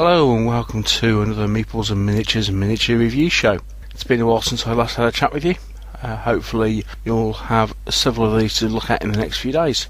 Hello and welcome to another Meeples and Miniatures miniature review show. It's been a while since I last had a chat with you. Hopefully you'll have several of these to look at in the next few days.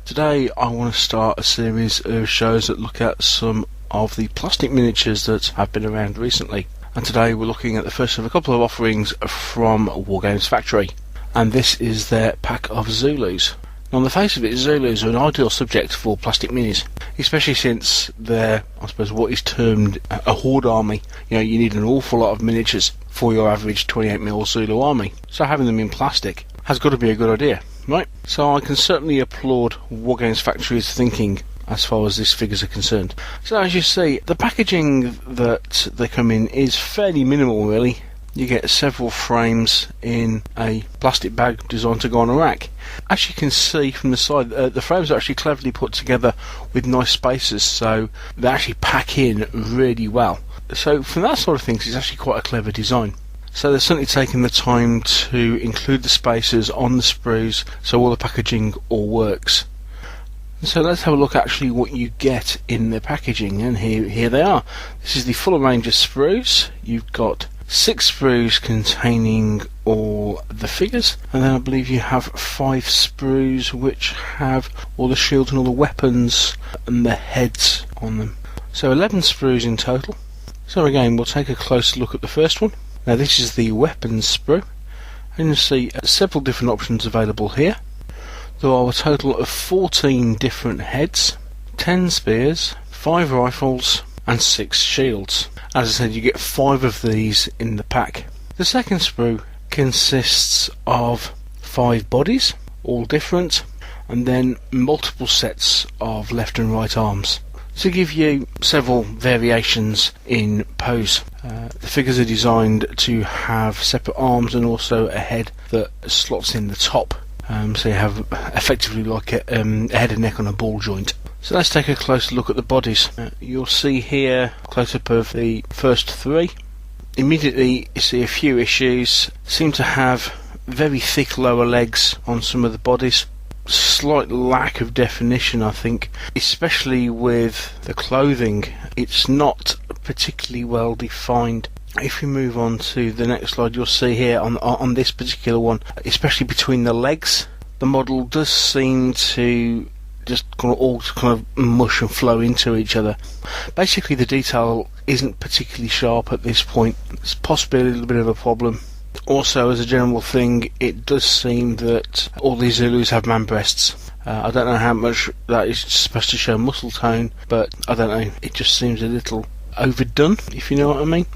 Today I want to start a series of shows that look at some of the plastic miniatures that have been around recently. And today we're looking at the first of a couple of offerings from Wargames Factory. And this is their pack of Zulus. Now, on the face of it, Zulus are an ideal subject for plastic minis, especially since they're, I suppose, what is termed a horde army. You know, you need an awful lot of miniatures for your average 28mm Zulu army, so having them in plastic has got to be a good idea, right? So I can certainly applaud Wargames Factory's thinking as far as these figures are concerned. So as you see, the packaging that they come in is fairly minimal, really. You get several frames in a plastic bag designed to go on a rack. As you can see from the side, the frames are actually cleverly put together with nice spaces, so they actually pack in really well. So from that sort of things, it's actually quite a clever design. So they're certainly taking the time to include the spacers on the sprues, so all the packaging all works. So let's have a look actually what you get in the packaging, and here they are. This is the full range of sprues. You've got 6 sprues containing all the figures, and then I believe you have 5 sprues which have all the shields and all the weapons and the heads on them. So 11 sprues in total. So again, we'll take a close look at the first one. Now this is the weapons sprue, and you'll see several different options available here. There are a total of 14 different heads, 10 spears, 5 rifles and 6 shields. As I said, you get 5 of these in the pack. The second sprue consists of 5 bodies, all different, and then multiple sets of left and right arms to give you several variations in pose. The figures are designed to have separate arms and also a head that slots in the top, so you have effectively like a head and neck on a ball joint. So let's take a closer look at the bodies. You'll see here a close-up of the first 3. Immediately you see a few issues. Seem to have very thick lower legs on some of the bodies. Slight lack of definition, I think, especially with the clothing. It's not particularly well defined. If we move on to the next slide, you'll see here on this particular one, especially between the legs, the model does seem to just all kind of mush and flow into each other. Basically the detail isn't particularly sharp at this point. It's possibly a little bit of a problem. Also, as a general thing, it does seem that all these Zulus have man breasts. I don't know how much that is supposed to show muscle tone, but I don't know, it just seems a little overdone, if you know what I mean.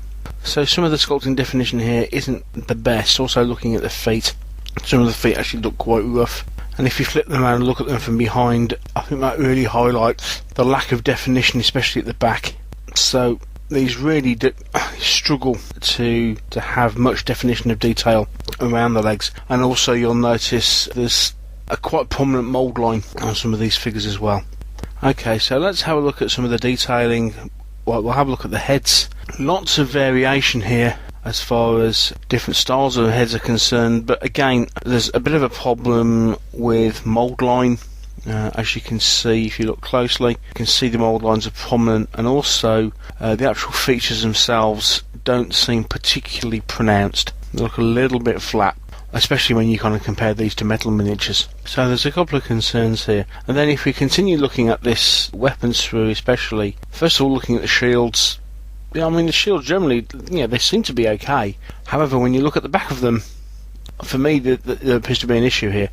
So some of the sculpting definition here isn't the best. Also looking at the feet, some of the feet actually look quite rough. And if you flip them around and look at them from behind, I think that really highlights the lack of definition, especially at the back. So these really struggle to have much definition of detail around the legs. And also you'll notice there's a quite prominent mould line on some of these figures as well. Okay, so let's have a look at some of the detailing. Well, we'll have a look at the heads. Lots of variation here as far as different styles of heads are concerned, but again there's a bit of a problem with mould line. As you can see, if you look closely, you can see the mould lines are prominent, and also the actual features themselves don't seem particularly pronounced. They look a little bit flat, especially when you kind of compare these to metal miniatures. So there's a couple of concerns here. And then if we continue looking at this weapons sprue especially, first of all looking at the shields, I mean the shields generally, they seem to be okay. However, when you look at the back of them, for me there appears to be an issue here.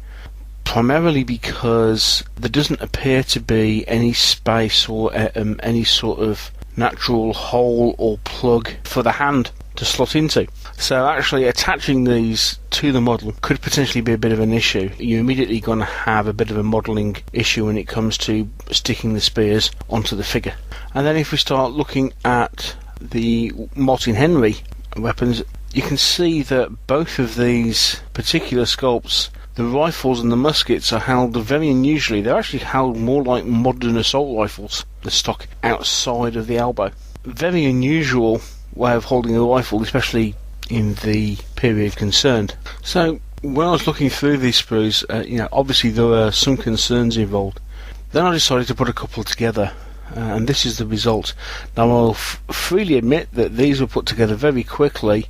Primarily because there doesn't appear to be any space or any sort of natural hole or plug for the hand to slot into. So actually attaching these to the model could potentially be a bit of an issue. You're immediately going to have a bit of a modelling issue when it comes to sticking the spears onto the figure. And then if we start looking at the Martin Henry weapons, you can see that both of these particular sculpts, the rifles and the muskets, are held very unusually. They're actually held more like modern assault rifles. They're stuck outside of the elbow. Very unusual way of holding a rifle, especially in the period concerned. So when I was looking through these sprues, obviously there were some concerns involved. Then I decided to put a couple together. and this is the result. Now I'll freely admit that these were put together very quickly,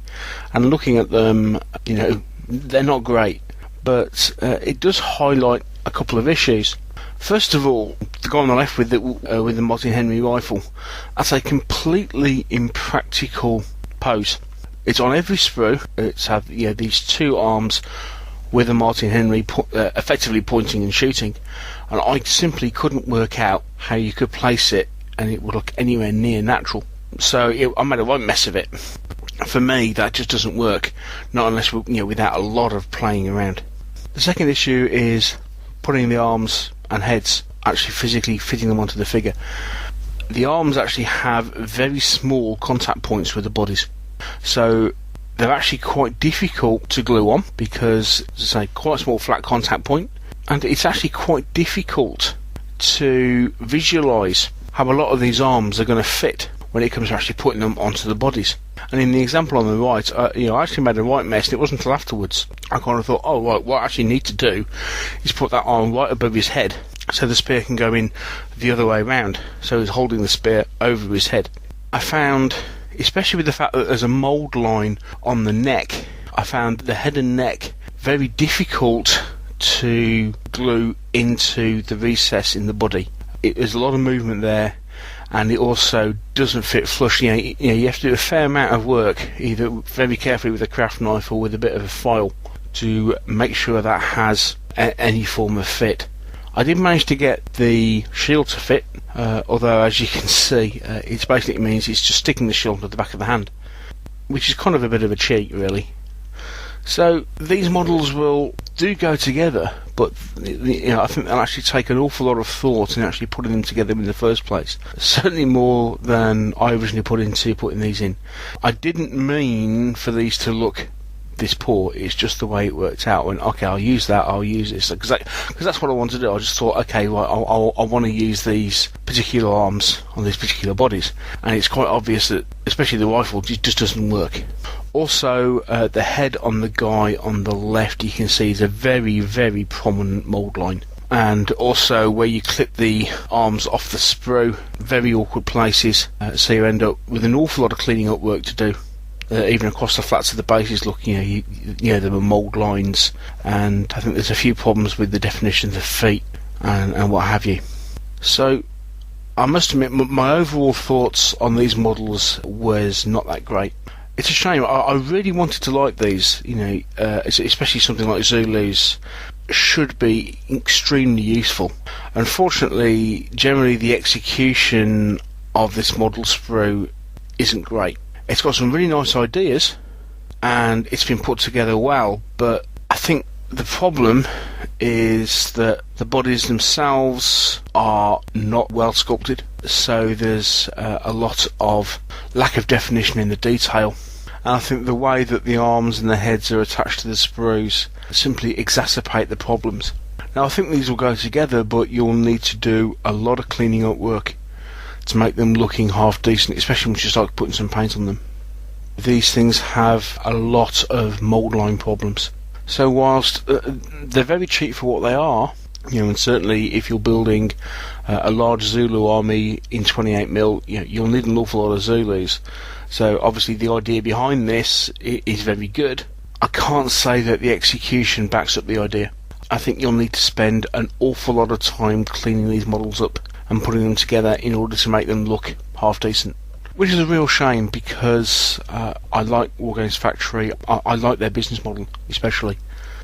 and looking at them, they're not great, but it does highlight a couple of issues. First of all, the guy on the left with the Martin Henry rifle, that's a completely impractical pose. It's on every sprue. It's had these two arms with a Martin Henry effectively pointing and shooting, and I simply couldn't work out how you could place it and it would look anywhere near natural. So I made a right mess of it. For me, that just doesn't work, not unless without a lot of playing around. The second issue is putting the arms and heads, actually physically fitting them onto the figure. The arms actually have very small contact points with the bodies, so they're actually quite difficult to glue on because, as I say, quite a small flat contact point, and it's actually quite difficult to visualise how a lot of these arms are going to fit when it comes to actually putting them onto the bodies. And in the example on the right, I actually made a right mess, and it wasn't until afterwards I kind of thought, oh right, what I actually need to do is put that arm right above his head so the spear can go in the other way round, so he's holding the spear over his head. I found, especially with the fact that there's a mould line on the neck, I found the head and neck very difficult to glue into the recess in the body. There's a lot of movement there, and it also doesn't fit flush. You have to do a fair amount of work, either very carefully with a craft knife or with a bit of a file, to make sure that has any form of fit. I did manage to get the shield to fit, although as you can see, it basically means it's just sticking the shield to the back of the hand, which is kind of a bit of a cheat, really. So these models do go together, but I think they'll actually take an awful lot of thought in actually putting them together in the first place. Certainly more than I originally put into putting these in. I didn't mean for these to look this poor, it's just the way it worked out. And okay, I'll use this because that's what I want to do. I just thought, okay, right, I want to use these particular arms on these particular bodies, and it's quite obvious that especially the rifle just doesn't work. Also, the head on the guy on the left, you can see is a very, very prominent mould line. And also where you clip the arms off the sprue, very awkward places, so you end up with an awful lot of cleaning up work to do. Even across the flats of the bases, there were mould lines, and I think there's a few problems with the definition of the feet and what have you. So I must admit, my overall thoughts on these models was not that great. It's a shame. I really wanted to like these, especially something like Zulus should be extremely useful. Unfortunately, generally the execution of this model sprue isn't great. It's got some really nice ideas, and it's been put together well, but I think the problem is that the bodies themselves are not well sculpted, so there's a lot of lack of definition in the detail, and I think the way that the arms and the heads are attached to the sprues simply exacerbate the problems. Now I think these will go together, but you'll need to do a lot of cleaning up work to make them looking half decent, especially once you start putting some paint on them. These things have a lot of mould line problems. So whilst they're very cheap for what they are, and certainly if you're building a large Zulu army in 28mm, you'll need an awful lot of Zulus. So obviously the idea behind this is very good. I can't say that the execution backs up the idea. I think you'll need to spend an awful lot of time cleaning these models up and putting them together in order to make them look half decent. Which is a real shame, because I like Wargames Factory. I like their business model, especially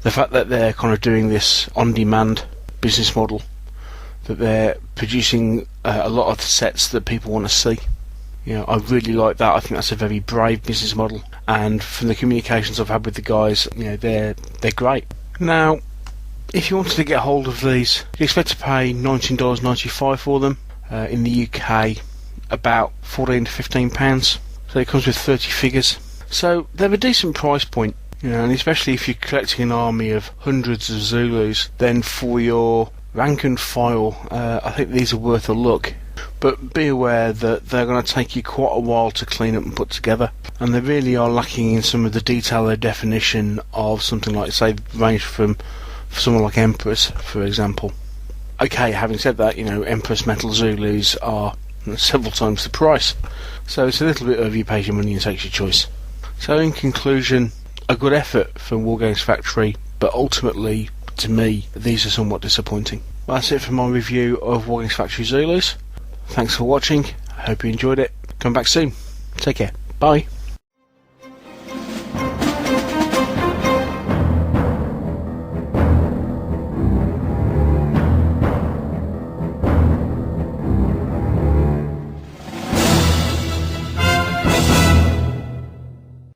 the fact that they're kind of doing this on-demand business model, that they're producing a lot of the sets that people want to see. I really like that. I think that's a very brave business model, and from the communications I've had with the guys, they're great. Now, if you wanted to get hold of these, you expect to pay $19.95 for them. In the UK, about £14 to £15. So it comes with 30 figures. So they're a decent price point, and especially if you're collecting an army of hundreds of Zulus, then for your rank and file, I think these are worth a look. But be aware that they're going to take you quite a while to clean up and put together, and they really are lacking in some of the detail or definition of something like, say, range from someone like Empress, for example. Okay, having said that, Empress Metal Zulus are several times the price. So it's a little bit of you pays your money and takes your choice. So in conclusion, a good effort from Wargames Factory, but ultimately, to me, these are somewhat disappointing. Well, that's it for my review of Wargames Factory Zulus. Thanks for watching, I hope you enjoyed it. Come back soon. Take care. Bye.